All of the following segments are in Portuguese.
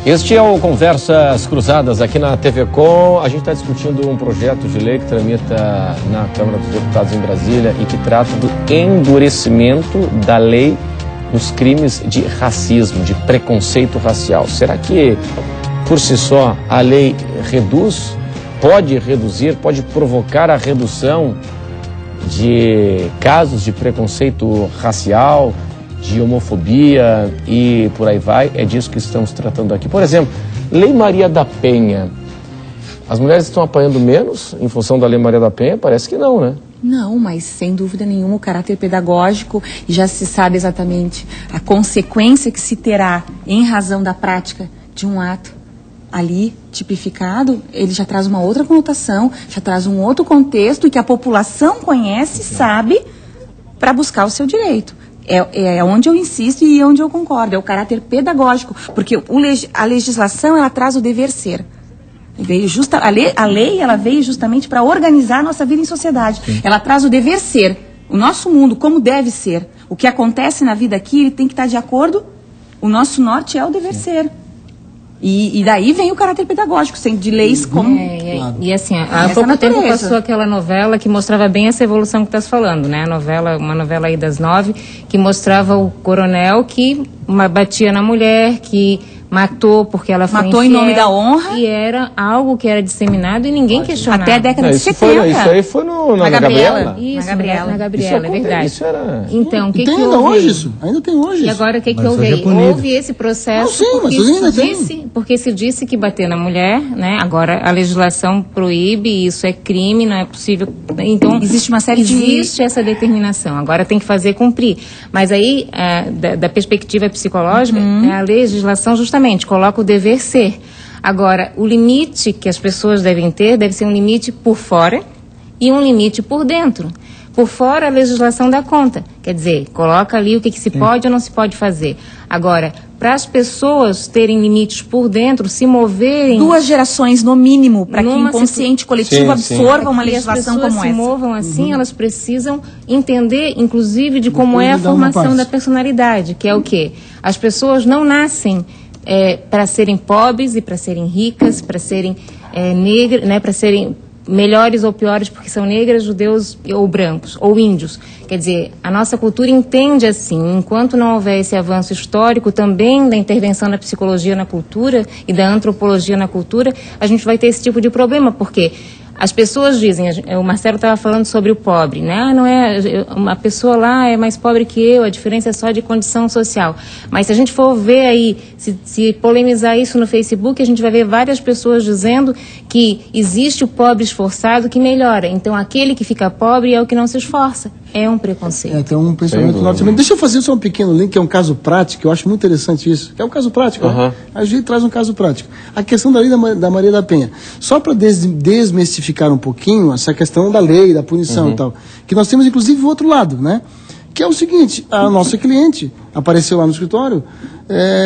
Este é o Conversas Cruzadas aqui na TV Com. A gente está discutindo um projeto de lei que tramita na Câmara dos Deputados em Brasília e que trata do endurecimento da lei dos crimes de racismo, de preconceito racial. Será que, por si só, a lei reduz, pode reduzir, pode provocar a redução de casos de preconceito racial, de homofobia e por aí vai? É disso que estamos tratando aqui. Por exemplo, Lei Maria da Penha. As mulheres estão apanhando menos em função da Lei Maria da Penha? Parece que não, né? Não, mas sem dúvida nenhuma o caráter pedagógico, e já se sabe exatamente a consequência que se terá em razão da prática de um ato ali tipificado, ele já traz uma outra conotação, já traz um outro contexto e que a população conhece, sabe, para buscar o seu direito. É onde eu insisto e onde eu concordo, é o caráter pedagógico, porque a legislação, ela traz o dever ser. A lei ela veio justamente para organizar a nossa vida em sociedade. Sim. Ela traz o dever ser, o nosso mundo como deve ser. O que acontece na vida aqui, ele tem que estar de acordo, o nosso norte é o dever ser. E daí vem o caráter pedagógico, sendo de leis como... E assim, há pouco tempo passou aquela novela que mostrava bem essa evolução que estás falando, né? Uma novela aí das 9, que mostrava o coronel que batia na mulher, que matou porque ela foi matou infiel, em nome da honra. E era algo que era disseminado e ninguém questionava. Até a década de 70. Isso aí foi na Gabriela. Isso, na Gabriela, é verdade. Isso era... Então, o que tem que ainda houve? Hoje isso? Ainda tem hoje. E agora o que que houve aí? Houve esse processo porque se disse que bater na mulher, né? Agora a legislação proíbe, isso é crime, não é possível. Então, existe uma série existe essa determinação. Agora tem que fazer cumprir. Mas aí, da perspectiva psicológica, a legislação justamente coloca o dever ser. Agora, o limite que as pessoas devem ter deve ser um limite por fora e um limite por dentro. Por fora, a legislação dá conta. Quer dizer, coloca ali o que se pode ou não se pode fazer. Agora, para as pessoas terem limites por dentro, se moverem... 2 gerações, no mínimo, para que o inconsciente coletivo absorva uma legislação como essa. As pessoas se movam assim, elas precisam entender, inclusive, de como é a formação da personalidade, que é o quê? As pessoas não nascem para serem pobres e para serem ricas, para serem negras, né, para serem melhores ou piores porque são negras, judeus ou brancos, ou índios. Quer dizer, a nossa cultura entende assim, enquanto não houver esse avanço histórico também da intervenção da psicologia na cultura e da antropologia na cultura, a gente vai ter esse tipo de problema, porque as pessoas dizem, o Marcelo estava falando sobre o pobre, né? Não é, uma pessoa lá é mais pobre que eu, a diferença é só de condição social. Mas se a gente for ver aí, se polemizar isso no Facebook, a gente vai ver várias pessoas dizendo que existe o pobre esforçado que melhora. Então aquele que fica pobre é o que não se esforça. É um preconceito. Tem um pensamento norte-americano. Deixa eu fazer só um pequeno link, que é um caso prático, eu acho muito interessante isso. Que é um caso prático, né? A gente traz um caso prático. A questão da lei da Maria da Penha. Só para desmistificar um pouquinho essa questão da lei, da punição e tal. Que nós temos, inclusive, o outro lado, né? Que é o seguinte, a nossa cliente apareceu lá no escritório,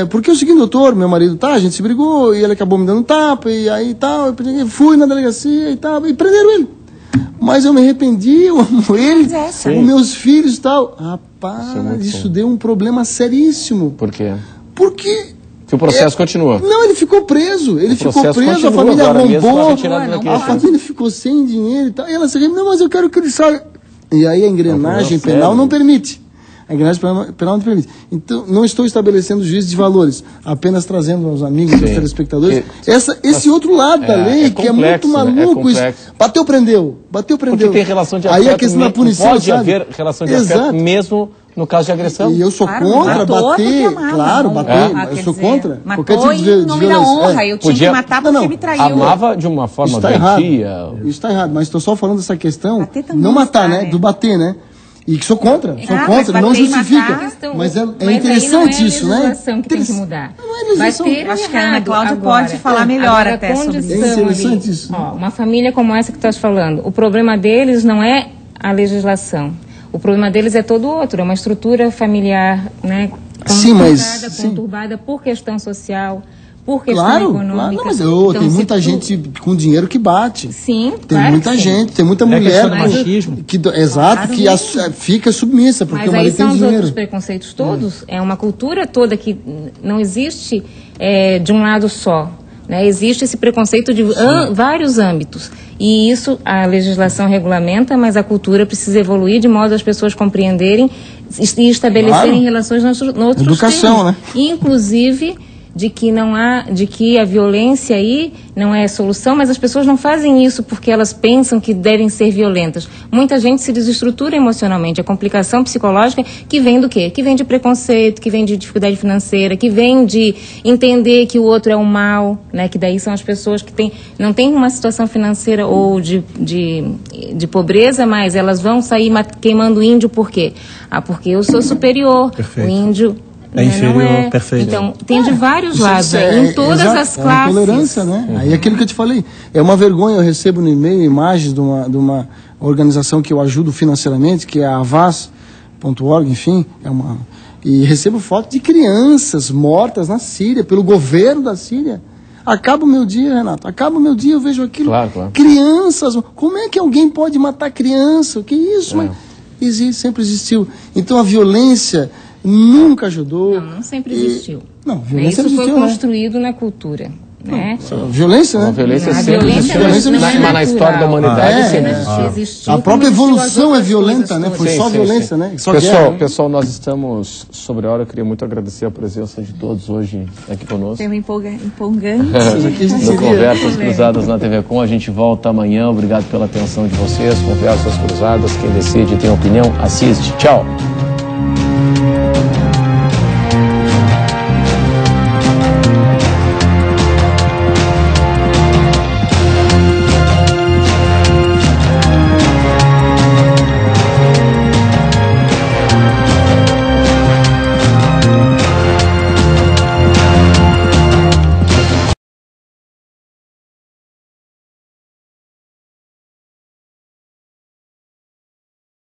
porque é o seguinte, doutor, meu marido a gente se brigou, e ele acabou me dando tapa, e aí tal, eu fui na delegacia e tal, e prenderam ele. Mas eu me arrependi, eu amo ele, os meus filhos e tal. Rapaz, isso deu um problema seríssimo. Por quê? Porque... o processo continua. Não, ele ficou preso. Ele ficou preso, a família arrombou, a família ficou sem dinheiro e tal. E ela se não, mas eu quero que ele saia. E aí a engrenagem penal não permite. A engrenagem penal não permite. Então, não estou estabelecendo juízo de valores, apenas trazendo aos amigos, aos telespectadores, esse outro lado da lei, que é muito maluco. Isso. Bateu, prendeu. Porque tem relação de afeto. Aí a questão da punição, pode haver relação de afeto mesmo no caso de agressão. E eu sou contra bater, claro, bater, eu sou contra. Matou em nome da honra, eu tinha que matar porque me traiu. Amava de uma forma doentia. Isso está errado, mas estou só falando dessa questão, não matar, né, do bater, né. E que sou contra, não justifica. Mas é interessante isso, né? É a legislação que tem que mudar. Bater acho que a Ana Cláudia pode falar melhor até sobre isso. É interessante isso. Uma família como essa que tu estás falando, o problema deles não é a legislação. O problema deles é todo outro, é uma estrutura familiar, né? Conturbada por questão social, por questão econômica. Claro, mas então, tem muita gente com dinheiro que bate. Sim, tem muita gente, tem muita mulher que fica submissa, porque mas o marido tem dinheiro. Mas aí são os outros preconceitos todos, é uma cultura toda que não existe de um lado só. Né? Existe esse preconceito de vários âmbitos. E isso a legislação regulamenta, mas a cultura precisa evoluir de modo as pessoas compreenderem e estabelecerem relações nos outros educação, termos. Né? Inclusive de que a violência aí não é solução, mas as pessoas não fazem isso porque elas pensam que devem ser violentas. Muita gente se desestrutura emocionalmente. A complicação psicológica que vem do quê? Que vem de preconceito, que vem de dificuldade financeira, que vem de entender que o outro é um mal, né? Que daí são as pessoas que não têm uma situação financeira ou de pobreza, mas elas vão sair queimando o índio por quê? porque eu sou superior. Perfeito. O índio inferior, perfeito. Então, tem de vários lados, em todas as classes. É intolerância, né? Aí aquilo que eu te falei, é uma vergonha, eu recebo no e-mail imagens de uma organização que eu ajudo financeiramente, que é a avaz.org, enfim, e recebo fotos de crianças mortas na Síria, pelo governo da Síria. Acaba o meu dia, Renato, eu vejo aquilo. Claro. Crianças, como é que alguém pode matar criança? O que é isso? Mas sempre existiu. Então a violência nunca ajudou. Não sempre existiu. Não, violência isso existiu, foi construído na cultura. Né? Violência, né? A violência sempre existiu. Mas na história da humanidade sempre existiu. A própria evolução é violenta, né? Foi só violência, né? Só pessoal, nós estamos sobre a hora. Eu queria muito agradecer a presença de todos hoje aqui conosco. Tema empolgante. No Conversas Cruzadas na TV Com. A gente volta amanhã. Obrigado pela atenção de vocês. Conversas Cruzadas. Quem decide tem opinião, assiste. Tchau.